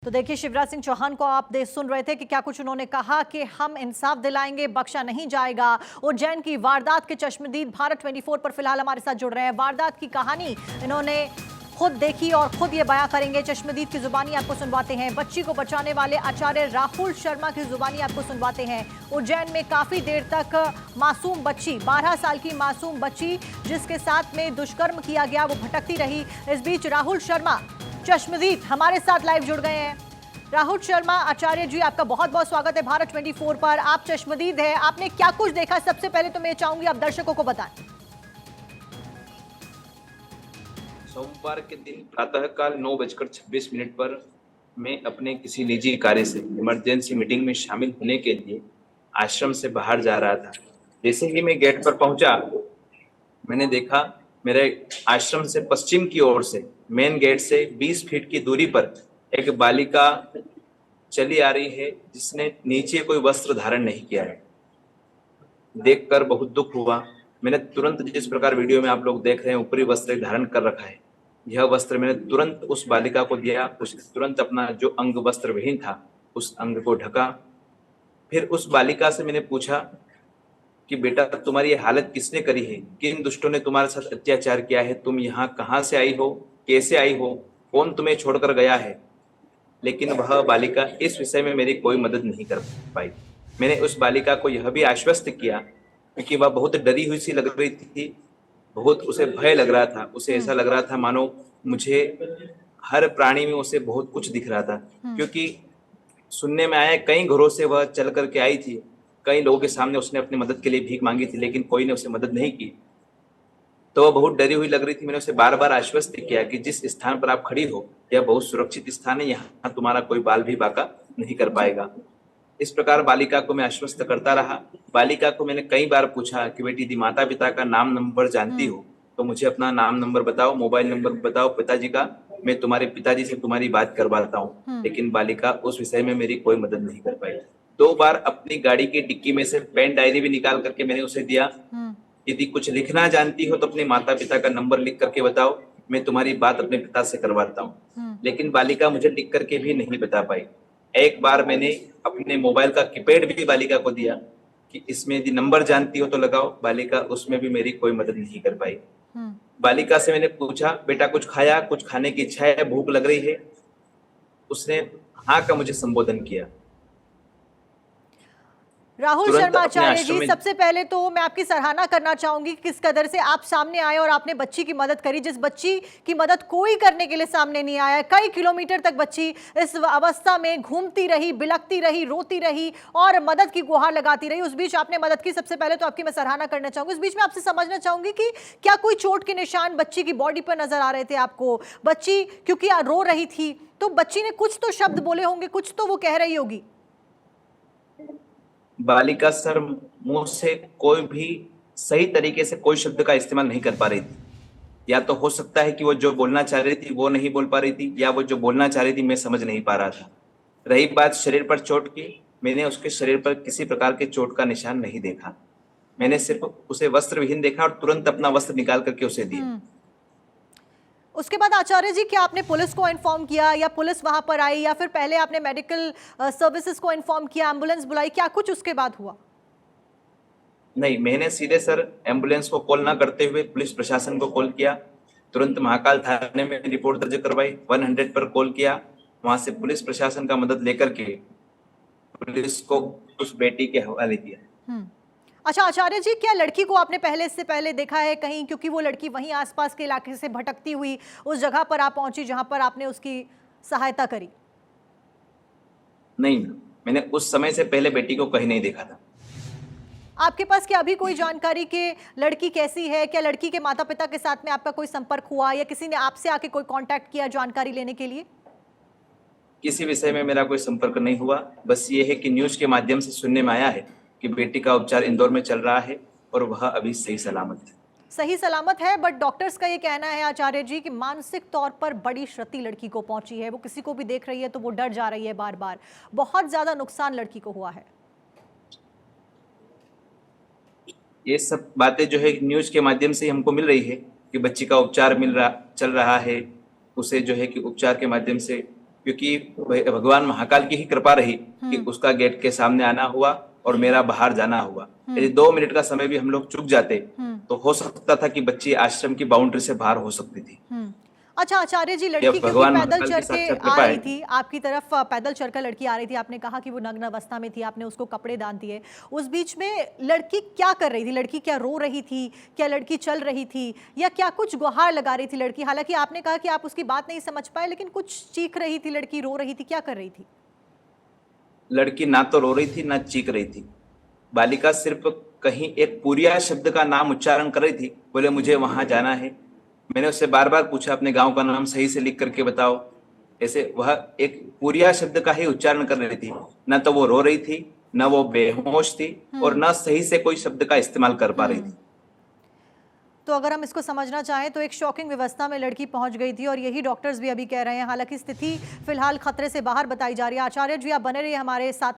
तो देखिए, शिवराज सिंह चौहान को आप सुन रहे थे कि क्या कुछ उन्होंने कहा कि हम इंसाफ दिलाएंगे, बख्शा नहीं जाएगा। उज्जैन की वारदात के चश्मदीद भारत 24 पर फिलहाल हमारे साथ जुड़ रहे हैं। वारदात की कहानी इन्होंने खुद देखी और खुद ये बयां करेंगे। चश्मदीद की जुबानी आपको सुनवाते हैं। बच्ची को बचाने वाले आचार्य राहुल शर्मा की जुबानी आपको सुनवाते हैं। उज्जैन में काफी देर तक मासूम बच्ची, 12 साल की मासूम बच्ची जिसके साथ में दुष्कर्म किया गया, वो भटकती रही। इस बीच राहुल शर्मा चश्मदीद हमारे साथ लाइव जुड़ गए हैं। राहुल शर्मा आचार्य जी, आपका बहुत बहुत स्वागत है भारत 24 पर। आप चश्मदीद हैं, आपने क्या कुछ देखा? सबसे पहले तो मैं चाहूंगी आप दर्शकों को बताएं। सोमवार के दिन प्रातःकाल 9:26 पर मैं अपने किसी निजी कार्य से इमरजेंसी मीटिंग में शामिल होने के लिए आश्रम से बाहर जा रहा था। जैसे ही मैं गेट पर पहुंचा, मैंने देखा मेरे आश्रम से पश्चिम की ओर से मेन गेट से 20 फीट की दूरी पर एक बालिका चली आ रही है जिसने नीचे कोई वस्त्र धारण नहीं किया है। देखकर बहुत दुख हुआ। मैंने तुरंत, जिस प्रकार वीडियो में आप लोग देख रहे हैं, ऊपरी वस्त्र धारण कर रखा है, यह वस्त्र मैंने तुरंत उस बालिका को दिया। उसने तुरंत अपना जो अंग वस्त्र विहीन था उस अंग को ढका। फिर उस बालिका से मैंने पूछा कि बेटा, तुम्हारी ये हालत किसने करी है? किन दुष्टों ने तुम्हारे साथ अत्याचार किया है? तुम यहाँ कहाँ से आई हो? कैसे आई हो? कौन तुम्हें छोड़कर गया है? लेकिन वह बालिका इस विषय में मेरी कोई मदद नहीं कर पाई। मैंने उस बालिका को यह भी आश्वस्त किया, क्योंकि वह बहुत डरी हुई सी लग रही थी, बहुत उसे भय लग रहा था। उसे ऐसा लग रहा था मानो मुझे हर प्राणी में उसे बहुत कुछ दिख रहा था, क्योंकि सुनने में आया कई घरों से वह चल करके आई थी। कई लोगों के सामने उसने अपनी मदद के लिए भीख मांगी थी, लेकिन कोई ने उसे मदद नहीं की। तो वह बहुत डरी हुई लग रही थी। मैंने उसे बार बार आश्वस्त किया कि जिस स्थान पर आप खड़ी हो यह बहुत सुरक्षित स्थान है, यहाँ तुम्हारा कोई बाल भी बाका नहीं कर पाएगा। इस प्रकार बालिका को मैं आश्वस्त करता रहा। बालिका को मैंने कई बार पूछा कि बेटी, यदि माता पिता का नाम नंबर जानती हो तो मुझे अपना नाम नंबर बताओ, मोबाइल नंबर बताओ पिताजी का, मैं तुम्हारे पिताजी से तुम्हारी बात करवाता हूँ। लेकिन बालिका उस विषय में मेरी कोई मदद नहीं कर पाई। 2 बार अपनी गाड़ी की डिक्की में से पेन डायरी भी निकाल करके मैंने उसे दिया। यदि कुछ लिखना जानती हो तो अपने माता पिता का नंबर लिख करके बताओ, मैं तुम्हारी बात अपने पिता से करवाता हूँ। लेकिन बालिका मुझे लिख करके भी नहीं बता पाई। एक बार मैंने अपने मोबाइल का कीपैड भी बालिका को दिया कि इसमें यदि नंबर जानती हो तो लगाओ। बालिका उसमें भी मेरी कोई मदद नहीं कर पाई। बालिका से मैंने पूछा, बेटा कुछ खाया? कुछ खाने की इच्छा है? भूख लग रही है? उसने हाँ का मुझे संबोधन किया। राहुल शर्मा आचार्य जी, सबसे पहले तो मैं आपकी सराहना करना चाहूंगी किस कदर से आप सामने आए और आपने बच्ची की मदद करी, जिस बच्ची की मदद कोई करने के लिए सामने नहीं आया। कई किलोमीटर तक बच्ची इस अवस्था में घूमती रही, बिलखती रही, रोती रही और मदद की गुहार लगाती रही। उस बीच आपने मदद की, सबसे पहले तो आपकी मैं सराहना करना चाहूंगी। इस बीच में आपसे समझना चाहूंगी कि क्या कोई चोट के निशान बच्ची की बॉडी पर नजर आ रहे थे आपको? बच्ची क्योंकि रो रही थी तो बच्ची ने कुछ तो शब्द बोले होंगे, कुछ तो वो कह रही होगी। बालिका सर मुंह से कोई भी सही तरीके से कोई शब्द का इस्तेमाल नहीं कर पा रही थी। या तो हो सकता है कि वो जो बोलना चाह रही थी वो नहीं बोल पा रही थी, या वो जो बोलना चाह रही थी मैं समझ नहीं पा रहा था। रही बात शरीर पर चोट की, मैंने उसके शरीर पर किसी प्रकार के चोट का निशान नहीं देखा। मैंने सिर्फ उसे वस्त्र विहीन देखा और तुरंत अपना वस्त्र निकाल करके उसे दिया। उसके बाद आचार्य जी, क्या आपने पुलिस को इन्फॉर्म किया या पुलिस वहां पर आई, या फिर पहले आपने मेडिकल सर्विसेज को इन्फॉर्म किया, एम्बुलेंस बुलाई? क्या कुछ उसके बाद हुआ? नहीं, मैंने सीधे सर एम्बुलेंस को कॉल ना करते हुए पुलिस प्रशासन को कॉल किया। तुरंत महाकाल थाने में रिपोर्ट दर्ज करवाई, 100 पर कॉल किया। वहां से पुलिस प्रशासन का मदद लेकर के पुलिस को उस बेटी के हवाले किया। अच्छा आचार्य जी, क्या लड़की को आपने पहले, इससे पहले देखा है कहीं? क्योंकि वो लड़की वहीं आसपास के इलाके से भटकती हुई उस जगह पर आप पहुंची जहां पर आपने उसकी सहायता करी। नहीं, मैंने उस समय से पहले बेटी को कहीं नहीं देखा था। आपके पास क्या अभी कोई जानकारी कि लड़की कैसी है? क्या लड़की के माता पिता के साथ में आपका कोई संपर्क हुआ या किसी ने आपसे आके कोई कांटेक्ट किया जानकारी लेने के लिए? किसी विषय में मेरा कोई संपर्क नहीं हुआ। बस ये है कि न्यूज के माध्यम से सुनने में आया है कि बेटी का उपचार इंदौर में चल रहा है और वह अभी सही सलामत है। सही सलामत है, बट डॉक्टर्स का ये कहना है आचार्य जी कि मानसिक तौर पर बड़ी क्षति लड़की को पहुंची है। वो किसी को भी देख रही है तो वो डर जा रही है बार बार। बहुत ज्यादा नुकसान लड़की को हुआ है। ये सब बातें जो है न्यूज के माध्यम से हमको मिल रही है कि बच्ची का उपचार चल रहा है। उसे जो है कि उपचार के माध्यम से क्योंकि भगवान महाकाल की ही कृपा रही कि उसका गेट के सामने आना हुआ और मेरा बाहर जाना हुआ। यदि 2 मिनट का समय भी हम लोग चूक जाते तो हो सकता था कि बच्ची आश्रम की बाउंड्री से बाहर हो सकती थी। अच्छा आचार्य जी, यह लड़की क्योंकि भगवान पैदल महाकाल चल की के साक्षात आ कृपा रही है। थी आपकी तरफ, पैदल चलकर लड़की आ रही थी, आपने कहा कि वो नग्न अवस्था में थी, आपने उसको कपड़े दान दिए। उस बीच में लड़की क्या कर रही थी? लड़की क्या रो रही थी? क्या लड़की चल रही थी या क्या कुछ गुहार लगा रही थी लड़की? हालांकि आपने कहा कि आप उसकी बात नहीं समझ पाए, लेकिन कुछ चीख रही थी लड़की, रो रही थी, क्या कर रही थी? लड़की ना तो रो रही थी ना चीख रही थी। बालिका सिर्फ कहीं एक पुरिया शब्द का नाम उच्चारण कर रही थी, बोले मुझे वहां जाना है। मैंने उससे बार बार पूछा अपने गांव का नाम सही से लिख करके बताओ। ऐसे वह एक पुरिया शब्द का ही उच्चारण कर रही थी। न तो वो रो रही थी, न वो बेहोश थी और न सही से कोई शब्द का इस्तेमाल कर पा रही थी। तो अगर हम इसको समझना चाहें तो एक शॉकिंग व्यवस्था में लड़की पहुंच गई थी और यही डॉक्टर्स भी अभी कह रहे हैं। हालांकि स्थिति फिलहाल खतरे से बाहर बताई जा रही है। आचार्य जी, आप बने रहिए हमारे साथ